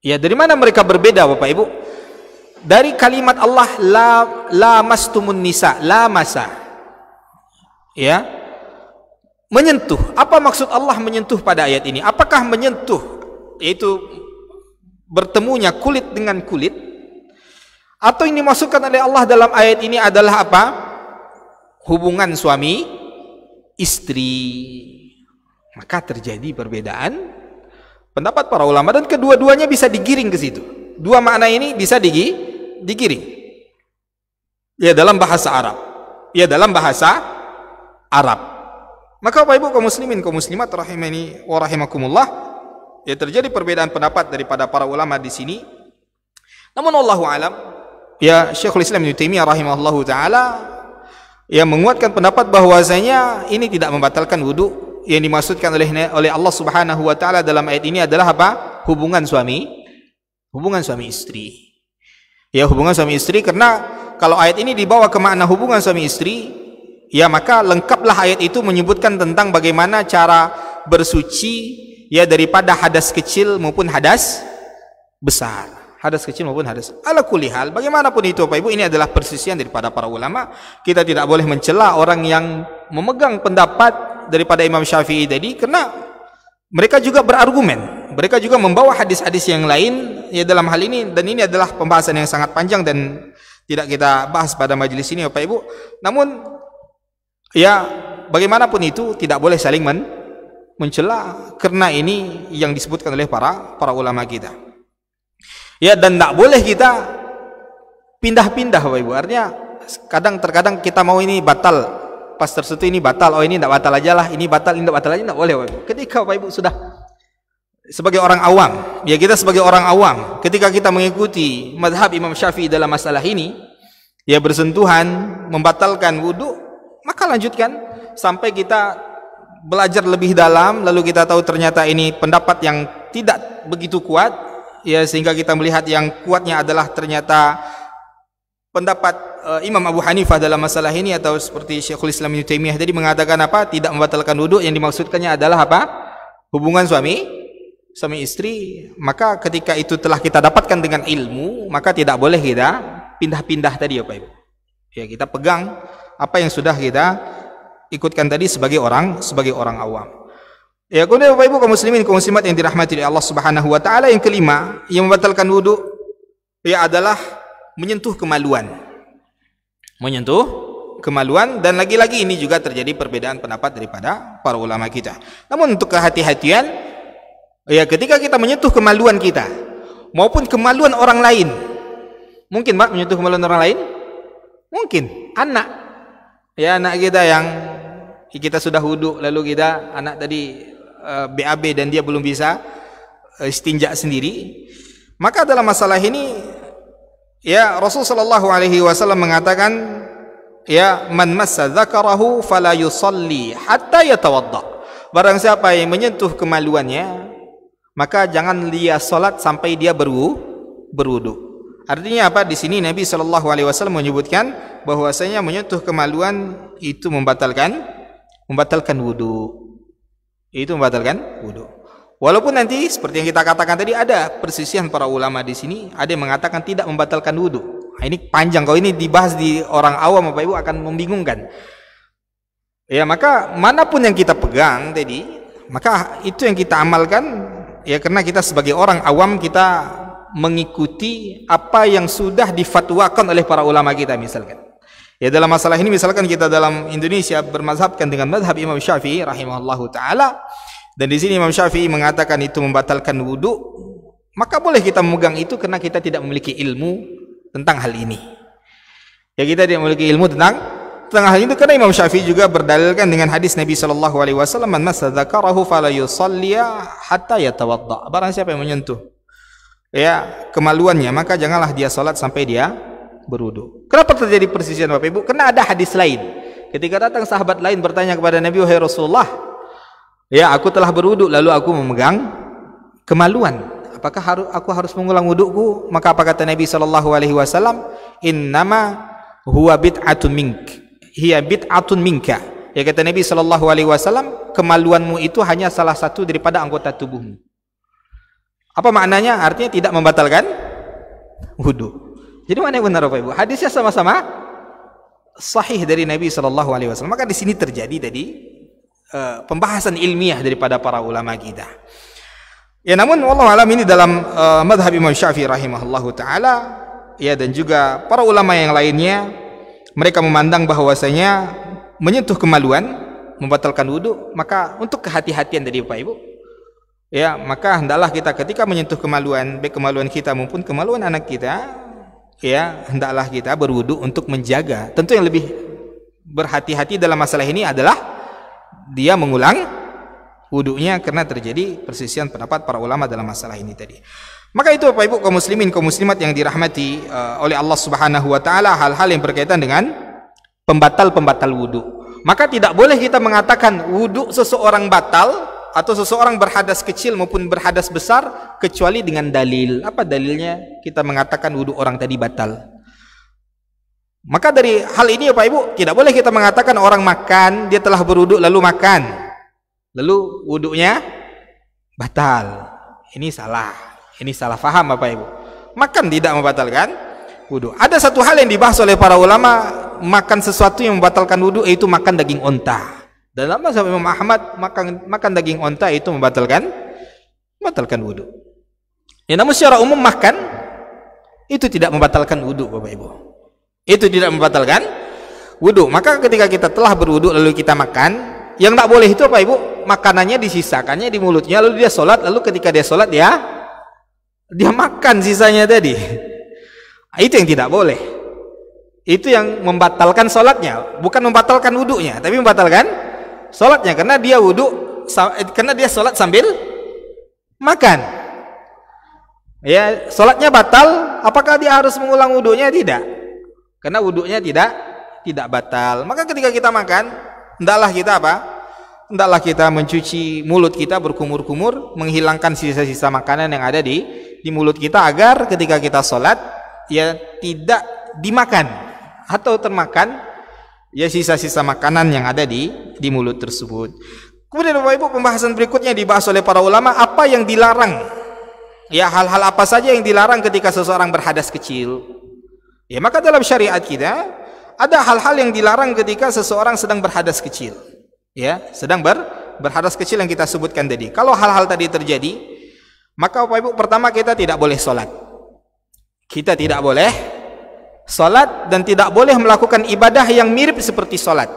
Dari mana mereka berbeda Bapak Ibu? Dari kalimat Allah la mastumun nisa, la masa. Menyentuh. Apa maksud Allah menyentuh pada ayat ini? Apakah menyentuh yaitu bertemunya kulit dengan kulit, atau yang dimasukkan oleh Allah dalam ayat ini adalah hubungan suami istri? Maka terjadi perbedaan pendapat para ulama, dan kedua-duanya bisa digiring ke situ. Dua makna ini bisa digiring dalam bahasa Arab. Maka Bapak Ibu kaum muslimin kaum muslimat rahimani wa rahimakumullah, terjadi perbedaan pendapat daripada para ulama di sini. Namun wallahu alam, ya Syekhul Islam Ibnu Taimiyah rahimahullahu taala yang menguatkan pendapat bahwasanya ini tidak membatalkan wudu. Yang dimaksudkan oleh Allah Subhanahu wa taala dalam ayat ini adalah apa? Hubungan suami istri. Ya, hubungan suami istri, karena kalau ayat ini dibawa ke makna hubungan suami istri, ya maka lengkaplah ayat itu menyebutkan tentang bagaimana cara bersuci ya daripada hadas kecil maupun hadas besar. Hadas kecil maupun hadas. Ala kulli hal, bagaimanapun itu Bapak Ibu, ini adalah persisian daripada para ulama. Kita tidak boleh mencela orang yang memegang pendapat daripada Imam Syafi'i tadi, karena mereka juga berargumen, mereka juga membawa hadis-hadis yang lain ya dalam hal ini, dan ini adalah pembahasan yang sangat panjang dan tidak kita bahas pada majelis ini Bapak Ibu. Namun ya bagaimanapun itu tidak boleh saling mencela, karena ini yang disebutkan oleh para ulama kita. Ya, dan tidak boleh kita pindah-pindah Bapak Ibu. Artinya terkadang kita mau ini batal, pas tersentuh ini batal, oh ini tidak batal aja lah, ini batal, ini tidak batal aja, tidak boleh Bapak Ibu. Ketika Bapak Ibu sudah sebagai orang awam, ya kita sebagai orang awam, ketika kita mengikuti mazhab Imam Syafi'i dalam masalah ini, ya bersentuhan membatalkan wudu, maka lanjutkan sampai kita belajar lebih dalam, lalu kita tahu ternyata ini pendapat yang tidak begitu kuat, ya sehingga kita melihat yang kuatnya adalah ternyata pendapat Imam Abu Hanifah dalam masalah ini, atau seperti Syekhul Islam Ibnu Taimiyah tadi mengatakan apa? Tidak membatalkan wudu, yang dimaksudkannya adalah apa? Hubungan suami istri. Maka ketika itu telah kita dapatkan dengan ilmu, maka tidak boleh kita pindah-pindah tadi Bapak Ibu. Ya, kita pegang apa yang sudah kita ikutkan tadi sebagai orang awam. Ya, kemudian Bapak Ibu kaum muslimin kaum muslimat yang dirahmati oleh Allah Subhanahu wa taala, yang kelima yang membatalkan wudu ya adalah menyentuh kemaluan. Dan lagi-lagi ini juga terjadi perbedaan pendapat daripada para ulama kita. Namun untuk kehati-hatian, ya ketika kita menyentuh kemaluan kita maupun kemaluan orang lain, mungkin Pak menyentuh kemaluan orang lain? Mungkin anak, ya anak kita yang kita sudah wudu, lalu kita anak tadi BAB dan dia belum bisa istinja sendiri, maka dalam masalah ini ya Rasulullah SAW mengatakan, ya man massa dzakarahu fala yusalli hatta yatawadda. Barang siapa yang menyentuh kemaluannya, maka jangan dia salat sampai dia berwudu. Artinya apa? Di sini Nabi SAW menyebutkan bahwasanya menyentuh kemaluan itu membatalkan wudu. Itu membatalkan wudu. Walaupun nanti seperti yang kita katakan tadi ada persisian para ulama di sini, ada yang mengatakan tidak membatalkan wudu. Nah, ini panjang, kalau ini dibahas di orang awam Bapak Ibu akan membingungkan. Ya, maka manapun yang kita pegang tadi, maka itu yang kita amalkan, ya karena kita sebagai orang awam kita mengikuti apa yang sudah difatwakan oleh para ulama kita misalkan. Ya dalam masalah ini misalkan kita dalam Indonesia bermazhabkan dengan mazhab Imam Syafi'i rahimahullahu taala, dan di sini Imam Syafi'i mengatakan itu membatalkan wudu, maka boleh kita memegang itu karena kita tidak memiliki ilmu tentang hal ini. Ya kita tidak memiliki ilmu tentang hal itu, karena Imam Syafi'i juga berdalilkan dengan hadis Nabi sallallahu alaihi wasallam, man massa dzakarahu fala yusalli hatta yatawadda. Barang siapa yang menyentuh ya kemaluannya, maka janganlah dia salat sampai dia berwudu. Kenapa terjadi persisian Bapak Ibu? Karena ada hadis lain. Ketika datang sahabat lain bertanya kepada Nabi, wahai Rasulullah, ya aku telah berwudu lalu aku memegang kemaluan, apakah aku harus mengulang wuduku? Maka apa kata Nabi sallallahu alaihi wasallam? Innama huwa bid'atun mink, hiya bid'atun minka. Ya kata Nabi sallallahu alaihi wasallam, kemaluanmu itu hanya salah satu daripada anggota tubuhmu. Apa maknanya? Artinya tidak membatalkan wudu. Jadi mana yang benar Bapak Ibu? Hadisnya sama-sama sahih dari Nabi sallallahu alaihi wasallam. Maka di sini terjadi tadi pembahasan ilmiah daripada para ulama kita. Ya namun wallahu alam ini dalam mazhab Imam Syafi'i rahimahullahu taala, ya dan juga para ulama yang lainnya, mereka memandang bahwasanya menyentuh kemaluan membatalkan wudu. Maka untuk kehati-hatian dari Bapak Ibu, ya maka hendaklah kita ketika menyentuh kemaluan, baik kemaluan kita maupun kemaluan anak kita, ya hendaklah kita berwudu untuk menjaga. Tentu yang lebih berhati-hati dalam masalah ini adalah dia mengulang wudunya, karena terjadi persisian pendapat para ulama dalam masalah ini tadi. Maka itu Bapak Ibu kaum muslimin kaum muslimat yang dirahmati oleh Allah Subhanahu wa taala, hal-hal yang berkaitan dengan pembatal-pembatal wudu. Maka tidak boleh kita mengatakan wudu seseorang batal atau seseorang berhadas kecil maupun berhadas besar kecuali dengan dalil. Apa dalilnya kita mengatakan wudu orang tadi batal? Maka dari hal ini Bapak Ibu, tidak boleh kita mengatakan orang makan, dia telah berwudu lalu makan, lalu wudunya batal. Ini salah faham Bapak Ibu. Makan tidak membatalkan wudu. Ada satu hal yang dibahas oleh para ulama, makan sesuatu yang membatalkan wudu, yaitu makan daging onta. Dalam mazhab Imam Ahmad, makan daging onta itu membatalkan wudu. Ya, namun secara umum makan itu tidak membatalkan wudu Bapak Ibu. Itu tidak membatalkan wudu. Maka ketika kita telah berwudu lalu kita makan, yang tak boleh itu Bapak Ibu, makanannya disisakannya di mulutnya lalu dia sholat, lalu ketika dia sholat dia makan sisanya tadi. Itu yang tidak boleh. Itu yang membatalkan sholatnya, bukan membatalkan wudunya, tapi membatalkan sholatnya, karena dia sholat sambil makan. Ya, sholatnya batal. Apakah dia harus mengulang wudunya? Tidak, karena wudunya tidak batal. Maka ketika kita makan, hendaklah kita mencuci mulut kita berkumur-kumur, menghilangkan sisa-sisa makanan yang ada di mulut kita, agar ketika kita sholat ya tidak dimakan atau termakan ya sisa-sisa makanan yang ada di mulut tersebut. Kemudian Bapak Ibu, pembahasan berikutnya dibahas oleh para ulama, apa yang dilarang. Ya, hal-hal apa saja yang dilarang ketika seseorang berhadas kecil. Ya, maka dalam syariat kita ada hal-hal yang dilarang ketika seseorang sedang berhadas kecil. Ya, sedang berhadas kecil yang kita sebutkan tadi. Kalau hal-hal tadi terjadi, maka Bapak Ibu, pertama kita tidak boleh sholat. Kita tidak boleh sholat dan tidak boleh melakukan ibadah yang mirip seperti sholat.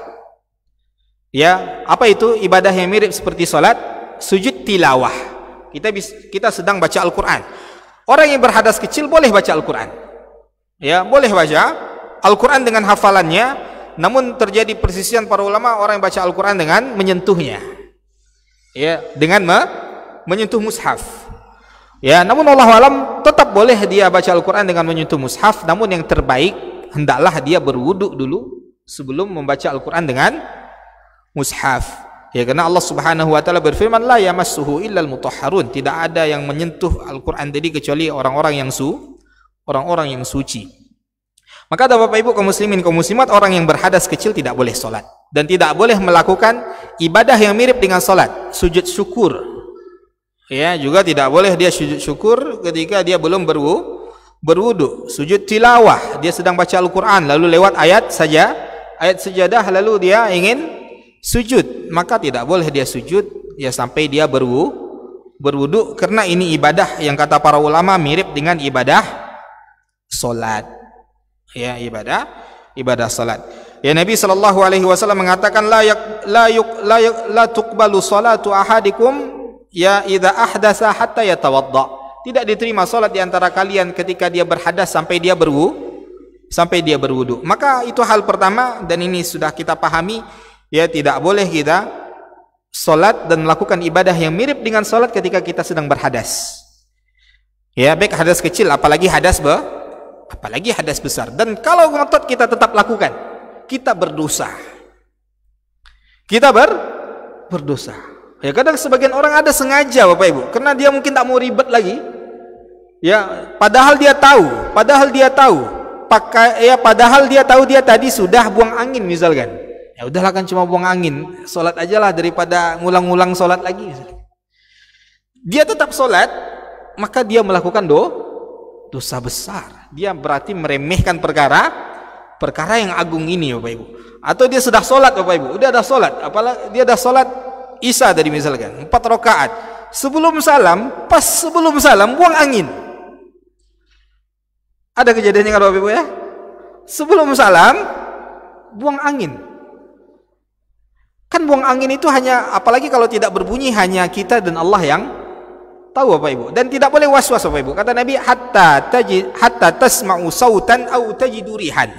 Ya, apa itu ibadah yang mirip seperti sholat? Sujud tilawah. Kita sedang baca Al-Quran. Orang yang berhadas kecil boleh baca Al-Quran. Ya, boleh baca Al-Quran dengan hafalannya. Namun terjadi persisian para ulama, orang yang baca Al-Quran dengan menyentuhnya. Ya, dengan menyentuh mushaf. Ya, namun Allah alam tetap boleh dia baca Al-Quran dengan menyentuh mushaf. Namun yang terbaik, hendaklah dia berwudu dulu sebelum membaca Al-Quran dengan mushaf. Ya, karena Allah Subhanahu wa taala berfirman, la yamassuhu illal mutahharun. Tidak ada yang menyentuh Al-Quran tadi kecuali orang-orang yang suci. Maka ada Bapak Ibu kaum muslimin kaum muslimat, orang yang berhadas kecil tidak boleh sholat dan tidak boleh melakukan ibadah yang mirip dengan sholat. Sujud syukur, ya, juga tidak boleh dia sujud syukur ketika dia belum berwudu. Sujud tilawah, dia sedang baca Al-Quran lalu lewat ayat sajadah lalu dia ingin sujud, maka tidak boleh dia sujud ya sampai dia berwudu, karena ini ibadah yang kata para ulama mirip dengan ibadah sholat. Ya, ibadah salat. Ya, Nabi sallallahu alaihi wasallam mengatakan la tuqbalu salatu ahadikum ya idza ahdasa hatta yatawadda. Tidak diterima salat di antara kalian ketika dia berhadas sampai dia berwudu. Maka itu hal pertama, dan ini sudah kita pahami, ya, tidak boleh kita salat dan melakukan ibadah yang mirip dengan salat ketika kita sedang berhadas. Ya, baik hadas kecil apalagi hadas besar. Dan kalau ngotot kita tetap lakukan, kita berdosa. Berdosa. Ya, kadang sebagian orang ada sengaja Bapak Ibu, karena dia mungkin tak mau ribet lagi. Ya, padahal dia tahu dia tadi sudah buang angin misalkan. Ya udahlah, kan cuma buang angin, salat ajalah daripada ngulang-ngulang salat lagi. Dia tetap salat, maka dia melakukan dosa besar. Dia berarti meremehkan perkara yang agung ini Bapak Ibu. Atau dia sudah sholat Bapak Ibu, udah ada sholat, apalagi dia dah sholat Isya tadi misalkan 4 rakaat, sebelum salam buang angin. Ada kejadiannya kan Bapak Ibu ya? Sebelum salam buang angin. Kan buang angin itu hanya, apalagi kalau tidak berbunyi, hanya kita dan Allah yang tahu Bapak Ibu. Dan tidak boleh was-was Bapak Ibu. Kata Nabi, hatta tasma'u sautan au tajidu rihan.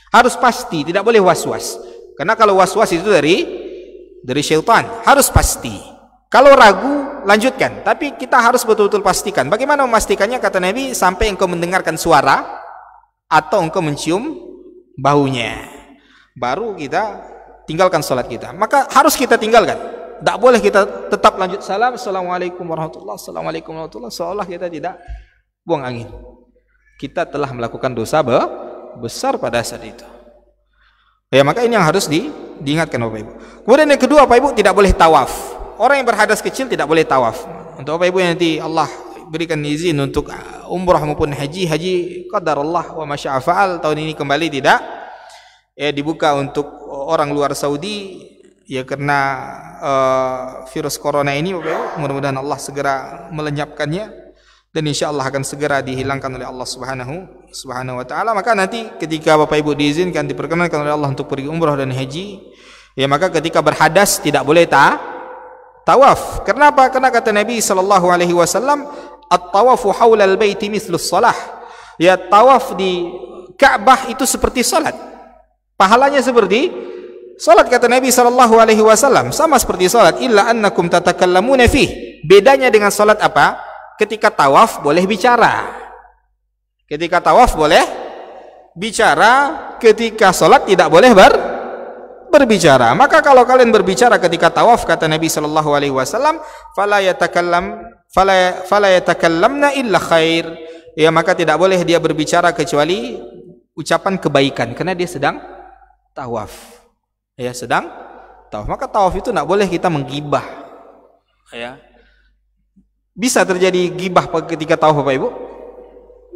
Harus pasti, tidak boleh was-was. Karena kalau was-was itu dari syaitan. Harus pasti. Kalau ragu, lanjutkan. Tapi kita harus betul-betul pastikan. Bagaimana memastikannya? Kata Nabi, sampai engkau mendengarkan suara atau engkau mencium baunya, baru kita tinggalkan sholat kita. Maka harus kita tinggalkan. Tak boleh kita tetap lanjut salam, assalamualaikum warahmatullahi wabarakatuh, assalamualaikum warahmatullahi wabarakatuh, seolah kita tidak buang angin. Kita telah melakukan dosa besar pada saat itu. Ya, maka ini yang harus diingatkan Bapak Ibu. Kemudian yang kedua, Bapak Ibu, tidak boleh tawaf. Orang yang berhadas kecil tidak boleh tawaf. Untuk Bapak Ibu yang nanti Allah berikan izin untuk umrah maupun haji qadarullah wa masya'a fa'al, tahun ini kembali tidak ya dibuka untuk orang luar Saudi ya karena virus corona ini, Bapak Ibu. Mudah-mudahan Allah segera melenyapkannya dan insya Allah akan segera dihilangkan oleh Allah subhanahu wa ta'ala. Maka nanti ketika Bapak Ibu diizinkan, diperkenankan oleh Allah untuk pergi umrah dan haji, ya maka ketika berhadas tidak boleh tawaf. Kenapa? Karena kata Nabi SAW, at-tawafu hawla al-baiti mithlus salah. Ya, tawaf di Ka'bah itu seperti salat. Pahalanya seperti salat, kata Nabi SAW, sama seperti salat, illa annakum tatakallamuna fih. Bedanya dengan salat apa? Ketika tawaf boleh bicara. Ketika tawaf boleh bicara, ketika salat tidak boleh berbicara. Maka kalau kalian berbicara ketika tawaf, kata Nabi SAW, fala yatakallamna illa khair. Ya, maka tidak boleh dia berbicara kecuali ucapan kebaikan, karena dia sedang tawaf. Ya, sedang tawaf. Maka tawaf itu tidak boleh kita menggibah. Ya. Bisa terjadi gibah ketika tawaf, Bapak Ibu?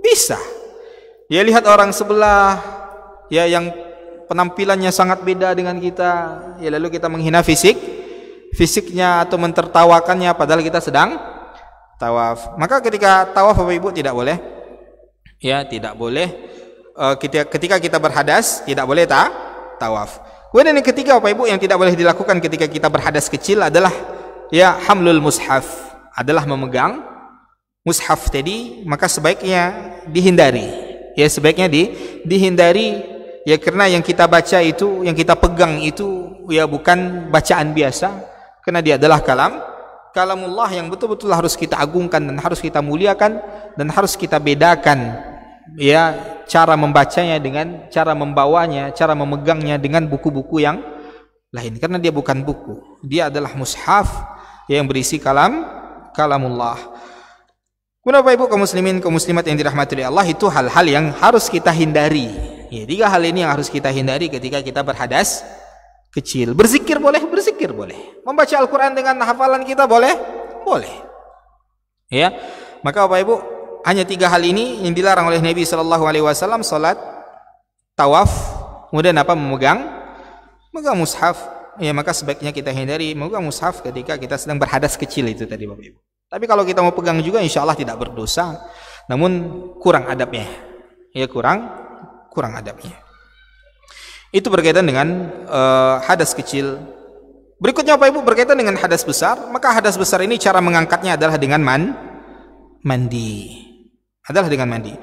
Bisa. Ya, lihat orang sebelah ya yang penampilannya sangat beda dengan kita, ya lalu kita menghina fisiknya atau mentertawakannya padahal kita sedang tawaf. Maka ketika tawaf, Bapak Ibu, tidak boleh ya, tidak boleh ketika kita berhadas tidak boleh tawaf. Kemudian yang ketiga, Bapak Ibu, yang tidak boleh dilakukan ketika kita berhadas kecil adalah ya hamlul mushaf, adalah memegang mushaf tadi. Maka sebaiknya dihindari. Ya, sebaiknya dihindari. Ya, karena yang kita baca itu, yang kita pegang itu ya bukan bacaan biasa, karena dia adalah kalamullah yang betul-betul harus kita agungkan dan harus kita muliakan dan harus kita bedakan ya cara membacanya dengan cara membawanya, cara memegangnya dengan buku-buku yang lain, karena dia bukan buku, dia adalah mushaf yang berisi kalamullah. Kemudian Bapak Ibu kaum muslimin, kaum muslimat yang dirahmati oleh Allah, itu hal-hal yang harus kita hindari. Ya, 3 hal ini yang harus kita hindari ketika kita berhadas kecil. Berzikir boleh, berzikir boleh. Membaca Al-Quran dengan hafalan kita boleh, boleh. Ya, maka Bapak Ibu, hanya 3 hal ini yang dilarang oleh Nabi SAW: salat, tawaf, kemudian apa? Memegang mushaf. Ya, maka sebaiknya kita hindari memegang mushaf ketika kita sedang berhadas kecil itu tadi, Bapak Ibu. Tapi kalau kita mau pegang juga, insya Allah tidak berdosa, namun kurang adabnya. Ya, kurang adabnya. Itu berkaitan dengan hadas kecil. Berikutnya Bapak Ibu, berkaitan dengan hadas besar. Maka hadas besar ini cara mengangkatnya adalah dengan mandi. Adalah dengan mandi.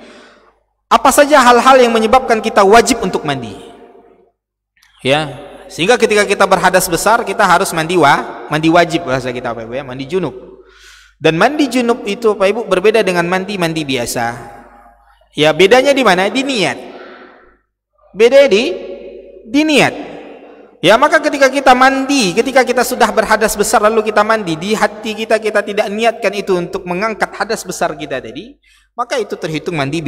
Apa saja hal-hal yang menyebabkan kita wajib untuk mandi? Ya, sehingga ketika kita berhadas besar kita harus mandi wajib bahasa kita, Bapak Ibu, ya, mandi junub. Dan mandi junub itu, Bapak Ibu, berbeda dengan mandi biasa. Ya, bedanya di mana? Di niat. Beda di niat. Ya, maka ketika kita mandi, ketika kita sudah berhadas besar lalu kita mandi, di hati kita tidak niatkan itu untuk mengangkat hadas besar kita tadi, maka itu terhitung mandi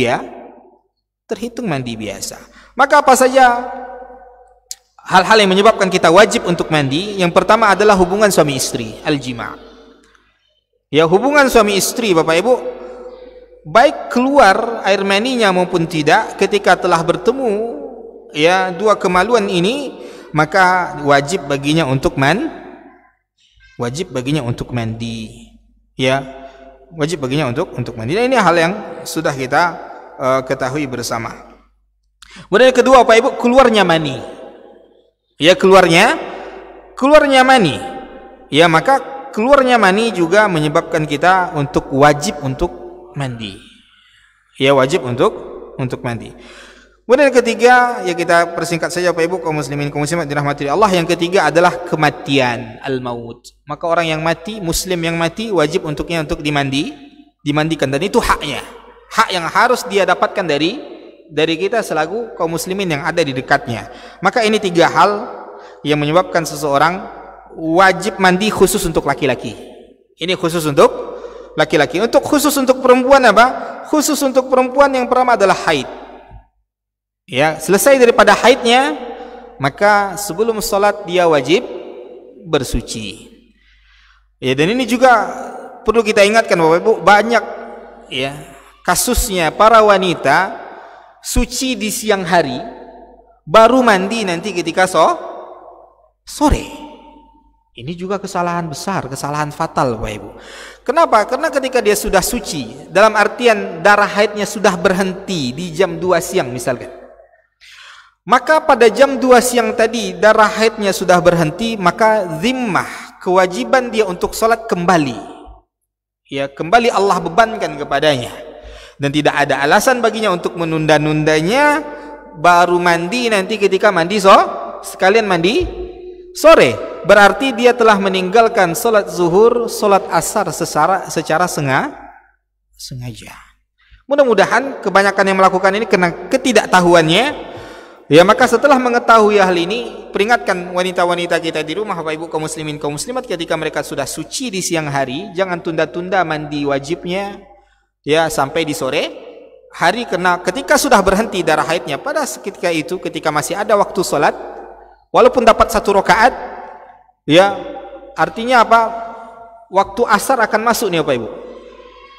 biasa. Maka apa saja hal-hal yang menyebabkan kita wajib untuk mandi? Yang pertama adalah hubungan suami istri, al-jima'. Ya, hubungan suami istri, Bapak Ibu, baik keluar air maninya maupun tidak, ketika telah bertemu ya 2 kemaluan ini, maka wajib baginya untuk mandi. Ya, wajib baginya untuk mandi. Dan ini hal yang sudah kita ketahui bersama. Kemudian yang kedua, Bapak Ibu, keluarnya mani. Ya, keluarnya mani. Ya, maka keluarnya mani juga menyebabkan kita wajib untuk mandi. Ya, wajib untuk mandi. Kemudian yang ketiga, ya kita persingkat saja Bapak Ibu kaum muslimin kaum muslimat dirahmati Allah, yang ketiga adalah kematian, al-maut. Maka orang yang mati, muslim yang mati, wajib untuknya untuk dimandikan, dan itu haknya. Hak yang harus dia dapatkan dari kita selaku kaum muslimin yang ada di dekatnya. Maka ini tiga hal yang menyebabkan seseorang wajib mandi khusus untuk laki-laki. Ini khusus untuk laki-laki. Untuk khusus untuk perempuan apa? Khusus untuk perempuan yang pertama adalah haid. Ya, selesai daripada haidnya, maka sebelum sholat dia wajib bersuci. Ya, dan ini juga perlu kita ingatkan Bapak Ibu, banyak ya kasusnya para wanita suci di siang hari, baru mandi nanti ketika sore. Ini juga kesalahan besar, kesalahan fatal Bapak Ibu. Kenapa? Karena ketika dia sudah suci, dalam artian darah haidnya sudah berhenti di jam 2 siang misalkan, maka pada jam 2 siang tadi darah haidnya sudah berhenti, maka zimmah, kewajiban dia untuk sholat kembali. Ya, kembali Allah bebankan kepadanya, dan tidak ada alasan baginya untuk menunda-nundanya, baru mandi nanti ketika mandi sekalian mandi sore. Berarti dia telah meninggalkan sholat zuhur, sholat asar secara sengaja. Mudah-mudahan kebanyakan yang melakukan ini karena ketidaktahuannya. Ya, maka setelah mengetahui hal ini, peringatkan wanita-wanita kita di rumah Bapak Ibu kaum muslimin kaum muslimat, ketika mereka sudah suci di siang hari, jangan tunda-tunda mandi wajibnya ya sampai di sore hari, karena ketika sudah berhenti darah haidnya pada ketika itu, ketika masih ada waktu sholat, walaupun dapat 1 rakaat, ya artinya apa? Waktu asar akan masuk nih Bapak Ibu.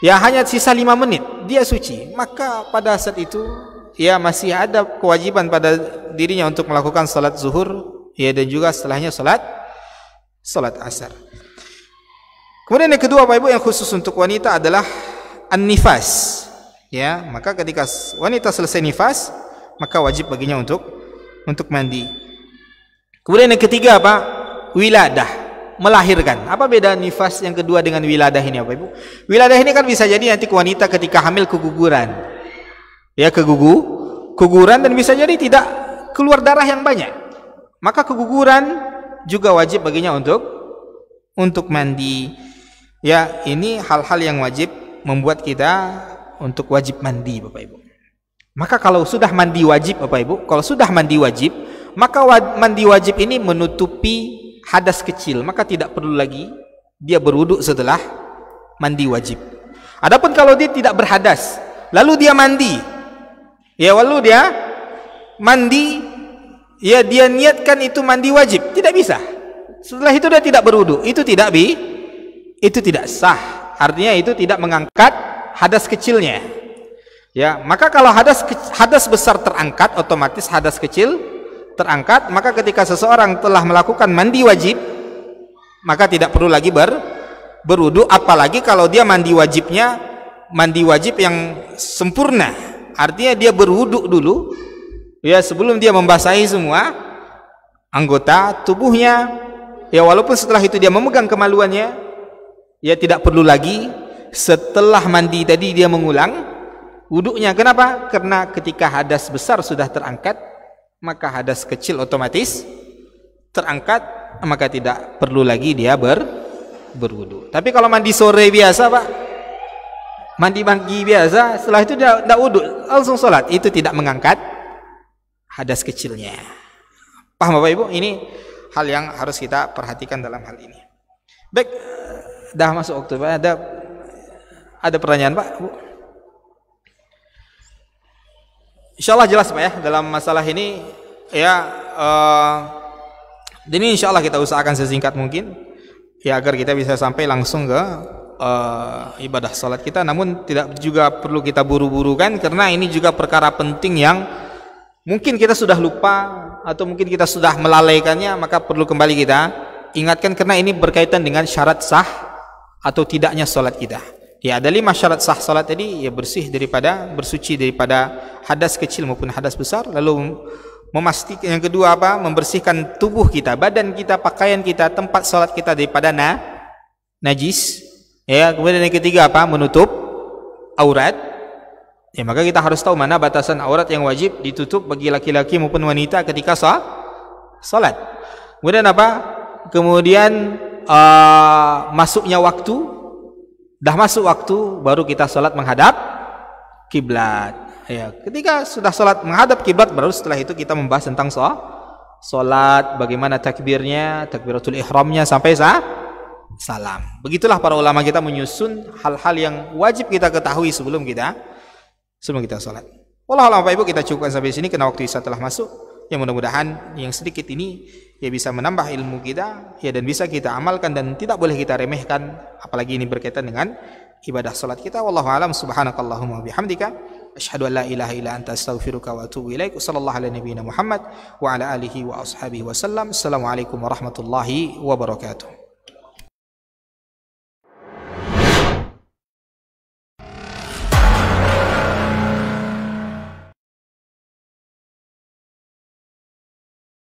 Ya, hanya sisa 5 menit dia suci, maka pada saat itu ya masih ada kewajiban pada dirinya untuk melakukan salat zuhur, ya, dan juga setelahnya salat asar. Kemudian yang kedua Bapak Ibu yang khusus untuk wanita adalah an-nifas. Ya, maka ketika wanita selesai nifas, maka wajib baginya untuk mandi. Kemudian yang ketiga apa? Wiladah, melahirkan. Apa beda nifas yang kedua dengan wiladah ini Bapak Ibu? Wiladah ini kan bisa jadi nanti wanita ketika hamil keguguran. Ya, keguguran, dan bisa jadi tidak keluar darah yang banyak, maka keguguran juga wajib baginya untuk mandi. Ya, ini hal-hal yang wajib membuat kita untuk wajib mandi Bapak Ibu. Maka kalau sudah mandi wajib Bapak Ibu, maka mandi wajib ini menutupi hadas kecil, maka tidak perlu lagi dia berwudu setelah mandi wajib. Adapun kalau dia tidak berhadas lalu dia mandi, ya, walau dia mandi, ya dia niatkan itu mandi wajib, tidak bisa. Setelah itu dia tidak berwudu, itu tidak sah. Artinya itu tidak mengangkat hadas kecilnya. Ya, maka kalau hadas besar terangkat, otomatis hadas kecil terangkat, maka ketika seseorang telah melakukan mandi wajib, maka tidak perlu lagi berwudu, apalagi kalau dia mandi wajib yang sempurna. Artinya dia berwudu dulu, ya, sebelum dia membasahi semua anggota tubuhnya. Ya, walaupun setelah itu dia memegang kemaluannya, ya tidak perlu lagi setelah mandi tadi dia mengulang wudunya. Kenapa? Karena ketika hadas besar sudah terangkat, maka hadas kecil otomatis terangkat, maka tidak perlu lagi dia berwudu. Tapi kalau mandi sore biasa Pak, mandi pagi biasa, setelah itu dia tidak wudu langsung sholat, itu tidak mengangkat hadas kecilnya. Paham Bapak Ibu? Ini hal yang harus kita perhatikan dalam hal ini. Baik, dah masuk waktu Pak. Ada pertanyaan Pak? Bu? Insyaallah jelas Pak ya dalam masalah ini ya. Ini insyaallah kita usahakan sesingkat mungkin ya, agar kita bisa sampai langsung ke ibadah salat kita. Namun tidak juga perlu kita buru-burukan, karena ini juga perkara penting yang mungkin kita sudah lupa atau mungkin kita sudah melalaikannya, maka perlu kembali kita ingatkan, karena ini berkaitan dengan syarat sah atau tidaknya salat kita. Ya, ada 5 syarat sah salat tadi, ya bersuci daripada hadas kecil maupun hadas besar, lalu memastikan, yang kedua apa? Membersihkan tubuh kita, badan kita, pakaian kita, tempat salat kita daripada najis. Ya, kemudian yang ketiga apa? Menutup aurat. Ya, maka kita harus tahu mana batasan aurat yang wajib ditutup bagi laki-laki maupun wanita ketika salat. Kemudian apa? Kemudian masuknya waktu, dah masuk waktu baru kita salat menghadap kiblat. Ya, ketika sudah salat menghadap kiblat baru setelah itu kita membahas tentang salat, bagaimana takbirnya, takbiratul ihramnya sampai salam. Begitulah para ulama kita menyusun hal-hal yang wajib kita ketahui sebelum kita salat. Wallahu a'lam. Bapak Ibu, kita cukupkan sampai sini karena waktu Isya telah masuk. Ya, mudah-mudahan yang sedikit ini ya bisa menambah ilmu kita ya, dan bisa kita amalkan dan tidak boleh kita remehkan, apalagi ini berkaitan dengan ibadah salat kita. Wallahu a'lam. Subhanakallahumma bihamdika asyhadu an la ilaha illa anta astaghfiruka wa atubu ilaik. Sallallahu ala nabiyyina Muhammad wa ala alihi wa ashabihi wasallam. Assalamualaikum warahmatullahi wabarakatuh.